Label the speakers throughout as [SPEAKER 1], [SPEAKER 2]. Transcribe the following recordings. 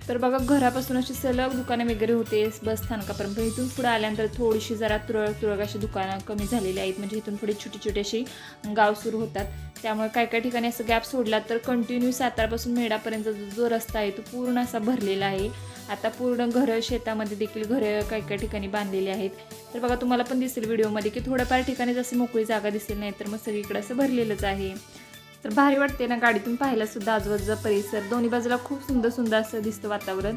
[SPEAKER 1] तर बघा घरापासून अशी सलग दुकाने वगैरे होते बस स्थानकापर्यंत. इथून पुढे आल्यानंतर थोडीशी जरा तुरळक तुरळक अशी दुकानं कमी झालेली आहेत. म्हणजे इथून पुढे छोटी छोटी अशी गाव सुरू होतात. त्यामुळे काय काय ठिकाणी असं गॅप सोडला तर कंटिन्यू सातारापासून मेढापर्यंत जो रस्ता आहे तो पूर्ण असा भरलेला आहे. आता पूर्ण घरं शेतामध्ये देखील घरं काय काय ठिकाणी बांधलेली आहेत. तर बघा तुम्हाला पण दिसेल व्हिडिओमध्ये की थोड्याफार ठिकाणी जशी मोकळी जागा दिसेल, नाही तर मग सगळीकडे असं भरलेलंच आहे. तर भारी वाटते ना गाडीतून पाहायला सुद्धा आजूबाजूचा परिसर. दोन्ही बाजूला खूप सुंदर सुंदर असं दिसतं वातावरण.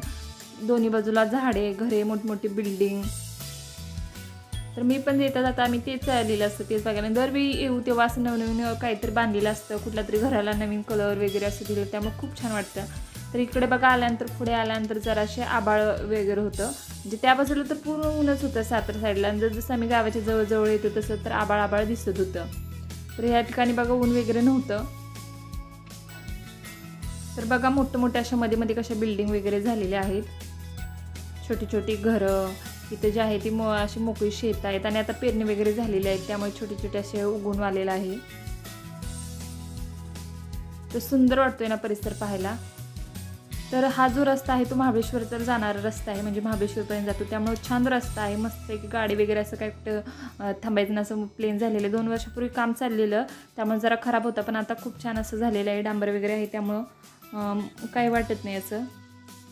[SPEAKER 1] दोन्ही बाजूला झाडे, घरे, मोठमोठी बिल्डिंग. तर मी पण येता जाता आम्ही तेच चाललेलं असतं, तेच बघायला. दरवेळी येऊ तेव्हा असं नवनवीन काहीतरी बांधलेलं असतं, कुठल्या तरी घराला नवीन कलर वगैरे असं दिलं, त्यामुळे खूप छान वाटतं. तर इकडे बघा आल्यानंतर पुढे आल्यानंतर जराशे आभाळ वगैरे होतं. म्हणजे त्या बाजूला तर पूर्ण ऊनच होतं सातारा साईडला. आणि जसं आम्ही गावाच्या जवळजवळ येतो तसं तर आभाळ आभाळ दिसत होतं. तर ह्या ठिकाणी बघा ऊन वगैरे नव्हतं. तर बघा मोठमोठे अशा मध्ये मध्ये कशा बिल्डिंग वगैरे झालेल्या आहेत. छोटी छोटी घरं इथे जी आहे ती अशी मोकळी शेत आहेत. आणि आता पेरणी वगैरे झालेली आहेत, त्यामुळे छोटे छोटे असे उगवून आलेलं आहे. तर सुंदर वाटतोय ना परिसर पाहायला. तर हा जो रस्ता आहे तो महाबळेश्वर तर जाणारा रस्ता आहे, म्हणजे महाबळेश्वरपर्यंत जातो. त्यामुळे छान रस्ता आहे, मस्त आहे की गाडी वगैरे असं काय कुठं थांबायचं नसं प्लेन झालेलं. 2 वर्षापूर्वी काम चाललेलं त्यामुळे जरा खराब होता, पण आता खूप छान असं झालेलं आहे. डांबर वगैरे आहे त्यामुळं काही वाटत नाही असं.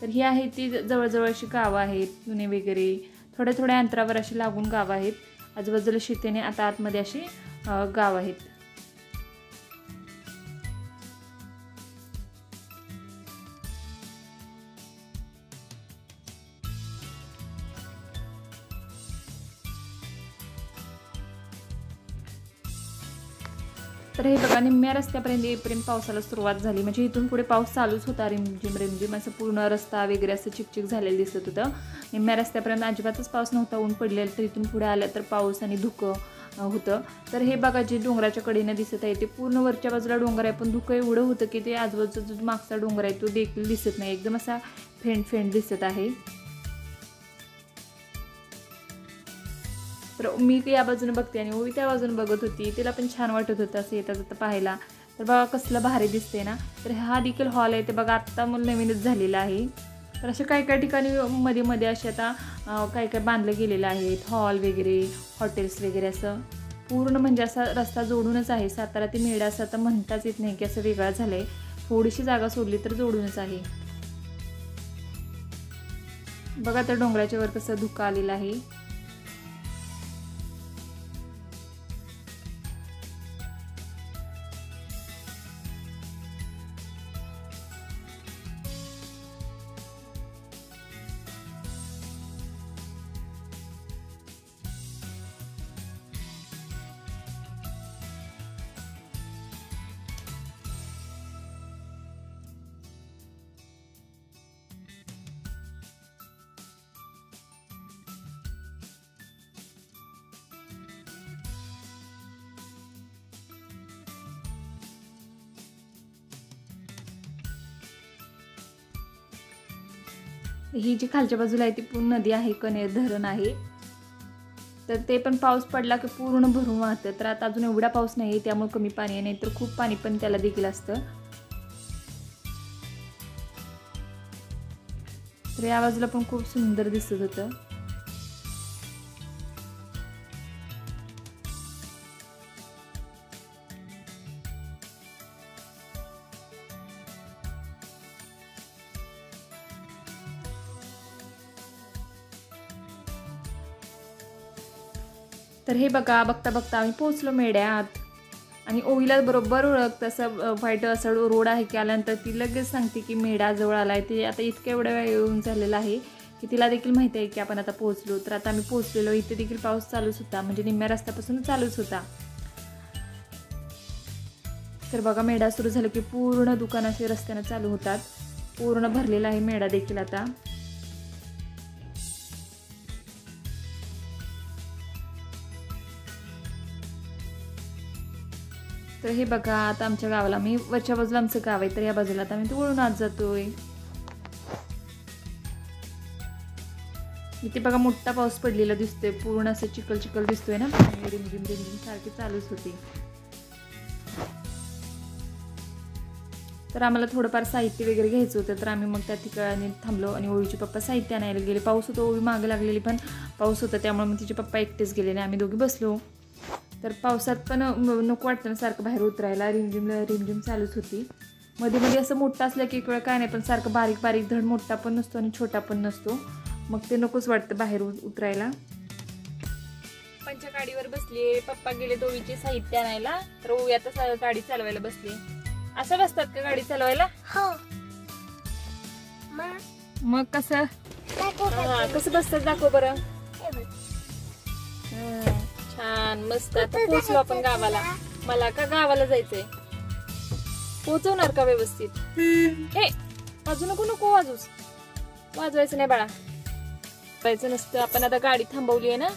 [SPEAKER 1] तर ही आहे ती जवळजवळ अशी गावं आहेत जुने वगैरे, थोड्या थोड्या अंतरावर अशी लागून गावं आहेत. आजूबाजूला शेतीने आता आतमध्ये अशी गाव आहेत. तर हे बघा निम्म्या रस्त्यापर्यंत येईपर्यंत पावसाला सुरुवात झाली. म्हणजे इथून पुढे पाऊस चालूच होता, रिमझिम रिमझिम असं पूर्ण रस्ता वगैरे असं चिकचिक झालेलं दिसत होतं. निम्म्या रस्त्यापर्यंत अजिबातच पाऊस नव्हता, ऊन पडलेलं. तर इथून पुढे आलं तर पाऊस आणि धुकं होतं. तर हे बघा जे डोंगराच्या कडेनं दिसत आहे ते पूर्ण वरच्या बाजूला डोंगर आहे, पण धुकं एवढं होतं की ते आजूबाजूचा जो मागचा डोंगर आहे तो देखील दिसत नाही, एकदम असा फेंट फेंट दिसत आहे. तर मी या बाजूने बघते आणि ओवी त्या बाजूने बघत होती. तिला पण छान वाटत होतं असं येता जाता पाहायला. तर बघा कसलं भारी दिसते ना. तर हा देखील हॉल आहे, ते बघा आत्ता मला नवीनच झालेला आहे. तर अशा काही काही ठिकाणी मध्ये मध्ये असे आता काही काही बांधलं गेलेलं आहे, हॉल वगैरे, हॉटेल्स वगैरे असं पूर्ण. म्हणजे असा रस्ता जोडूनच आहे. सातारा ते मेढा असं आता म्हणताच येत नाही की असं वेगळा झालं आहे. थोडीशी जागा सोडली तर जोडूनच आहे. बघा त्या डोंगराच्या वर कसं धुकं आलेलं आहे. ही जी खालच्या बाजूला आहे ती पूर्ण नदी आहे, कनेर धरण आहे. तर ते पण पाऊस पडला की पूर्ण भरून वाहतं. तर आता अजून एवढा पाऊस नाही आहे त्यामुळे कमी पाणी आहे, नाही तर खूप पाणी पण त्याला देखील असतं. तर या बाजूला पण खूप सुंदर दिसत होतं. तर हे बघा बघता बघता आम्ही पोहोचलो मेढ्यात. आणि ओवीला बरोबर ओळखतं असं व्हाईट असं रोड आहे की आल्यानंतर ती लगेच सांगते की मेढा जवळ आला आहे. ते आता इतक्या एवढ्या वेळ येऊन झालेला आहे की तिला देखील माहिती आहे की आपण आता पोहोचलो. तर आता आम्ही पोहोचलेलो. इथे देखील पाऊस चालूच होता, म्हणजे निम्म्या रस्त्यापासून चालूच होता. तर बघा मेढा सुरू झालं की पूर्ण दुकान असे रस्त्यानं चालू होतात. पूर्ण भरलेला आहे मेढा देखील आता. तर हे बघा आता आमच्या गावाला, मी वरच्या बाजूला आमचं गाव आहे तर या बाजूला आता आम्ही वळून आत जातोय. इथे बघा मोठा पाऊस पडलेला दिसतोय, पूर्ण असं चिखल चिखल दिसतोय ना, रिमझिम रिमझिम सारखी चालूच होती. तर आम्हाला थोडंफार साहित्य वगैरे घ्यायचं होतं, तर आम्ही मग त्या ठिकाणी थांबलो आणि ओळीचे पप्पा साहित्य आणायला गेले. पाऊस होतो, ओळी मागं लागलेली पण पाऊस होता, त्यामुळे मग तिचे पप्पा एकटेच गेले आणि आम्ही दोघी बसलो. तर पावसात पण नको वाटतं ना सारखं बाहेर उतरायला, रिमझिम चालूच होती. मध्ये मध्ये असं मोठं असलं की एक वेळ काय नाही, पण सारखं बारीक बारीक धड मोठा पण नसतो आणि छोटा पण नसतो, मग ते नकोच वाटतं बाहेर उतरायला. पप्पांच्या गाडीवर बसले, पप्पा गेले ओवीचे साहित्य आणायला, तर ओवी आता गाडी चालवायला बसली. असं बसतात का गाडी चालवायला?
[SPEAKER 2] हो.
[SPEAKER 1] मग कसं कसं बसतात दाखव बरं. छान मस्त. आता पोहोचलो आपण गावाला. मला का गावाला जायचंय? पोहोचवणार का व्यवस्थित? हे वाजू नको वाजूच, वाजवायचं नाही बाळा, वाजवायचं नसतं. आपण आता गाडी थांबवली आहे ना.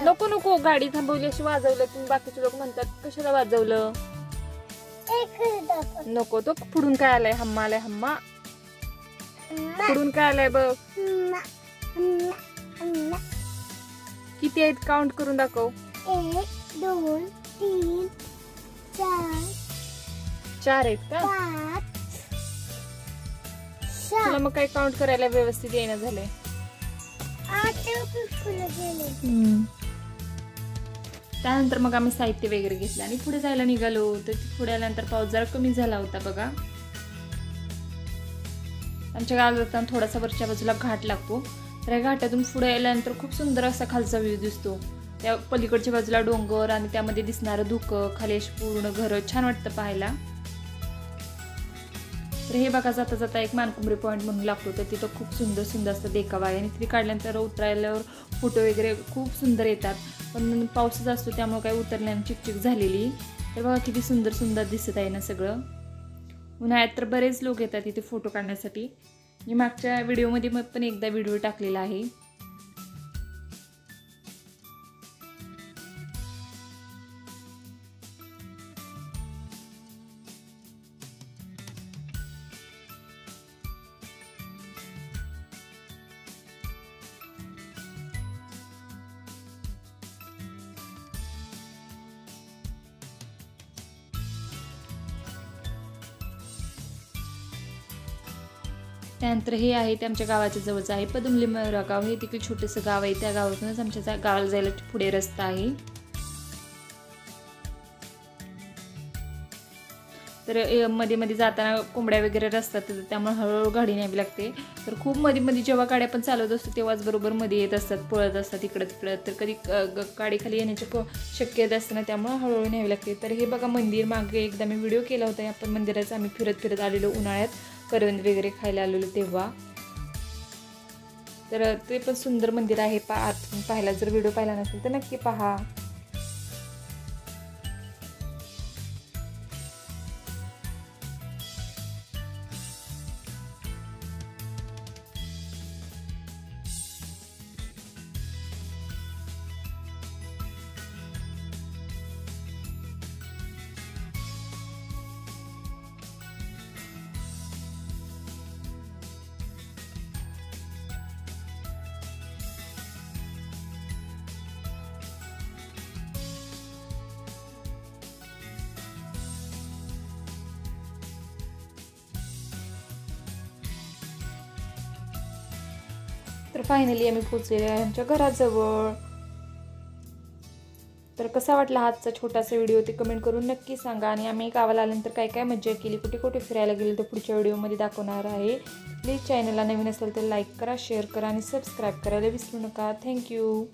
[SPEAKER 1] नको गाडी थांबवली अशी वाजवलं तुम्ही, बाकीचे लोक म्हणतात कशाला वाजवलं. नको. तो पुढून काय आलाय? हम्मा आलाय. हम्मा पुढून काय आलाय बघ. किती आहेत काउंट करून दाखव.
[SPEAKER 2] 1 2 3 4
[SPEAKER 1] 4 आहेत का?
[SPEAKER 2] 5
[SPEAKER 1] तुला मग काय काउंट करायला व्यवस्थित येणं झालंय. त्यानंतर मग आम्ही साहित्य वगैरे घेतलं आणि पुढे जायला निघालो. तर पुढे आल्यानंतर पाऊस जरा कमी झाला होता बघा. आमच्या गावाला जाताना थोडासा वरच्या बाजूला घाट लागतो, तर या घाटातून पुढे आल्यानंतर खूप सुंदर असा खालचा व्ह्यू दिसतो. त्या पलीकडच्या बाजूला डोंगर आणि त्यामध्ये दिसणारं धुकं, खाली अशी पूर्ण घरं, छान वाटतं पाहायला. तर हे बघा जाता जाता एक मानकुंबरी पॉईंट म्हणून लागतो, तर तिथं खूप सुंदर असं देखावा आहे आणि तिथे काढल्यानंतर उतरायल्यावर फोटो वगैरे खूप सुंदर येतात. पण पावसाचा असतो त्यामुळे काय उतरल्याने चिकचिक झालेली. तर बघा किती सुंदर दिसत आहे ना सगळं. उन्हाळ्यात तर बरेच लोक येतात इथे फोटो काढण्यासाठी. मी मागच्या व्हिडिओमध्ये पण एकदा व्हिडिओ टाकलेला आहे. त्यानंतर हे आहे ते आमच्या गावाच्या जवळचं आहे पदुमलिमरा गाव. हे देखील छोटंसं गाव आहे. त्या गावातूनच आमच्या गावाला जायला पुढे रस्ता आहे. तर मध्ये जाताना कोंबड्या वगैरे रस्तात, त्यामुळे हळूहळू गाडी न्यावी लागते. तर खूप मध्ये जेव्हा गाड्या पण चालवत असतो तेव्हाच बरोबर मध्ये येत असतात, पळत असतात इकडं तिकडं. तर कधी गाडी खाली येण्याची शक्यता असते ना, त्यामुळे हळूहळू न्यावी लागते. तर हे बघा मंदिर, मागे एकदा मी व्हिडिओ केला होता आपण मंदिराचा. आम्ही फिरत आलेलो उन्हाळ्यात, करवंद वगैरे खायला आलेलो तेव्हा. तर ते पण सुंदर मंदिर आहे. पाहायला जर व्हिडिओ पाहिला नसेल तर नक्की पहा. तर फायनली आम्ही पोहोचलेलो आहे आमच्या घराजवळ. तर कसा वाटला आजचा छोटासा व्हिडिओ ते कमेंट करून नक्की सांगा. आणि आम्ही गावाला आल्यानंतर काय मजा केली, कुठे फिरायला गेलो, तर पुढच्या व्हिडिओमध्ये दाखवणार आहे. प्लीज चॅनलला नवीन असेल तर लाईक करा, शेअर करा आणि सबस्क्राईब करायला विसरू नका. थँक्यू.